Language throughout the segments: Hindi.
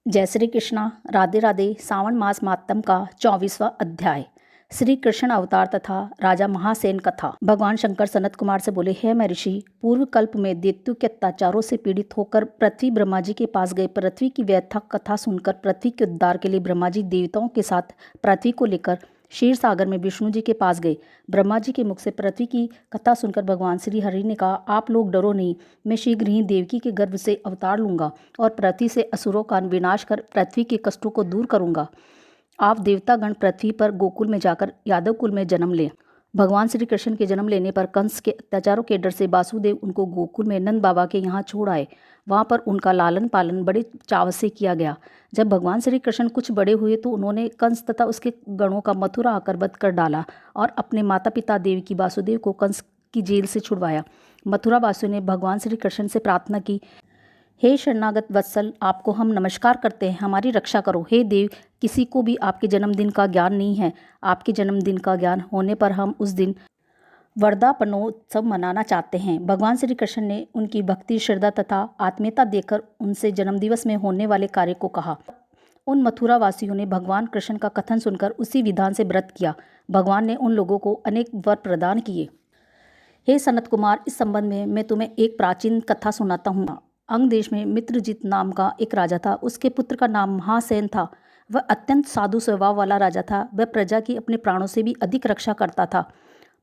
जय श्री कृष्णा। राधे राधे। सावन मास मातम का 24वां अध्याय। श्री कृष्ण अवतार तथा राजा महासेन कथा। भगवान शंकर सनत कुमार से बोले, हे महर्षि, पूर्व कल्प में दैत्यों के अत्याचारों से पीड़ित होकर पृथ्वी ब्रह्मा जी के पास गए। पृथ्वी की व्यथा कथा सुनकर पृथ्वी के उद्धार के लिए ब्रह्मा जी देवताओं के साथ पृथ्वी को लेकर क्षीर सागर में विष्णु जी के पास गए। ब्रह्मा जी के मुख से पृथ्वी की कथा सुनकर भगवान श्री हरि ने कहा, आप लोग डरो नहीं, मैं शीघ्र ही देवकी के गर्भ से अवतार लूंगा और पृथ्वी से असुरों का विनाश कर पृथ्वी के कष्टों को दूर करूंगा। आप देवतागण पृथ्वी पर गोकुल में जाकर यादव कुल में जन्म लें। भगवान श्री कृष्ण के जन्म लेने पर कंस के अत्याचारों के डर से वासुदेव उनको गोकुल में नंद बाबा के यहाँ छोड़ आए। वहाँ पर उनका लालन पालन बड़े चाव से किया गया। जब भगवान श्री कृष्ण कुछ बड़े हुए तो उन्होंने कंस तथा उसके गणों का मथुरा आकर वध कर डाला और अपने माता पिता देवकी वासुदेव को कंस की जेल से छुड़वाया। मथुरा वासियों ने भगवान श्री कृष्ण से प्रार्थना की, हे शरणागत वत्सल, आपको हम नमस्कार करते हैं, हमारी रक्षा करो। हे देव, किसी को भी आपके जन्मदिन का ज्ञान नहीं है। आपके जन्मदिन का ज्ञान होने पर हम उस दिन वर्धापनोत्सव मनाना चाहते हैं। भगवान श्री कृष्ण ने उनकी भक्ति, श्रद्धा तथा आत्मीयता देखकर उनसे जन्मदिवस में होने वाले कार्य को कहा। उन मथुरा वासियों ने भगवान कृष्ण का कथन सुनकर उसी विधान से व्रत किया। भगवान ने उन लोगों को अनेक वर प्रदान किए। हे सनत कुमार, इस संबंध में मैं तुम्हें एक प्राचीन कथा सुनाता हूँ। अंग देश में मित्रजित नाम का एक राजा था। उसके पुत्र का नाम महासेन था। वह अत्यंत साधु स्वभाव वाला राजा था। वह प्रजा की अपने प्राणों से भी अधिक रक्षा करता था।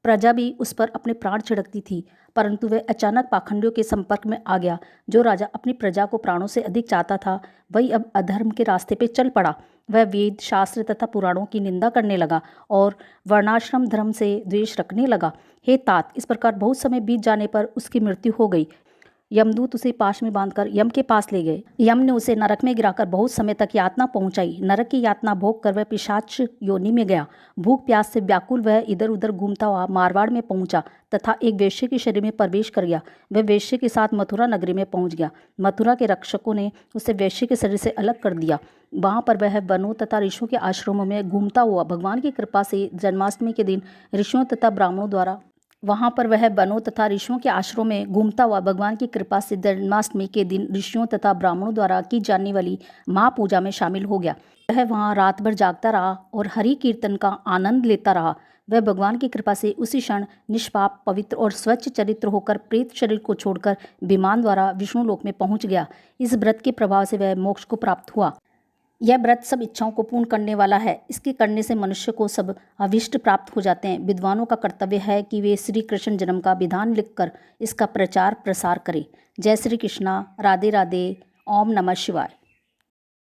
प्रजा भी उस पर अपने प्राण छिड़कती थी, परंतु वह अचानक पाखंडियों के संपर्क में आ गया। जो राजा अपनी प्रजा को प्राणों से अधिक चाहता था, वही अब अधर्म के रास्ते पे चल पड़ा। वह वेद, शास्त्र तथा पुराणों की निंदा करने लगा और वर्णाश्रम धर्म से द्वेष रखने लगा। हे तात, इस प्रकार बहुत समय बीत जाने पर उसकी मृत्यु हो गई। यमदूत उसे पाश में बांधकर यम के पास ले गए। यम ने उसे नरक में गिराकर बहुत समय तक यातना पहुंचाई। नरक की यातना भोग कर वह पिशाच योनि में गया। भूख प्यास से व्याकुल वह इधर उधर घूमता हुआ मारवाड़ में पहुंचा तथा एक वेश्या के शरीर में प्रवेश कर गया। वह वेश्या के साथ मथुरा नगरी में पहुंच गया। मथुरा के रक्षकों ने उसे वेश्या के शरीर से अलग कर दिया। वहाँ पर वह वनों तथा ऋषियों के आश्रमों में घूमता हुआ भगवान की कृपा से जन्माष्टमी के दिन ऋषियों तथा ब्राह्मणों द्वारा भगवान की कृपा से जन्माष्टमी के दिन ऋषियों तथा ब्राह्मणों द्वारा की जाने वाली महापूजा में शामिल हो गया। वह वहाँ रात भर जागता रहा और हरि कीर्तन का आनंद लेता रहा। वह भगवान की कृपा से उसी क्षण निष्पाप, पवित्र और स्वच्छ चरित्र होकर प्रेत शरीर को छोड़कर विमान द्वारा विष्णु लोक में पहुँच गया। इस व्रत के प्रभाव से वह मोक्ष को प्राप्त हुआ। यह व्रत सब इच्छाओं को पूर्ण करने वाला है। इसके करने से मनुष्य को सब अभिष्ट प्राप्त हो जाते हैं। विद्वानों का कर्तव्य है कि वे श्री कृष्ण जन्म का विधान लिखकर इसका प्रचार प्रसार करें। जय श्री कृष्णा। राधे राधे। ओम नमः शिवाय।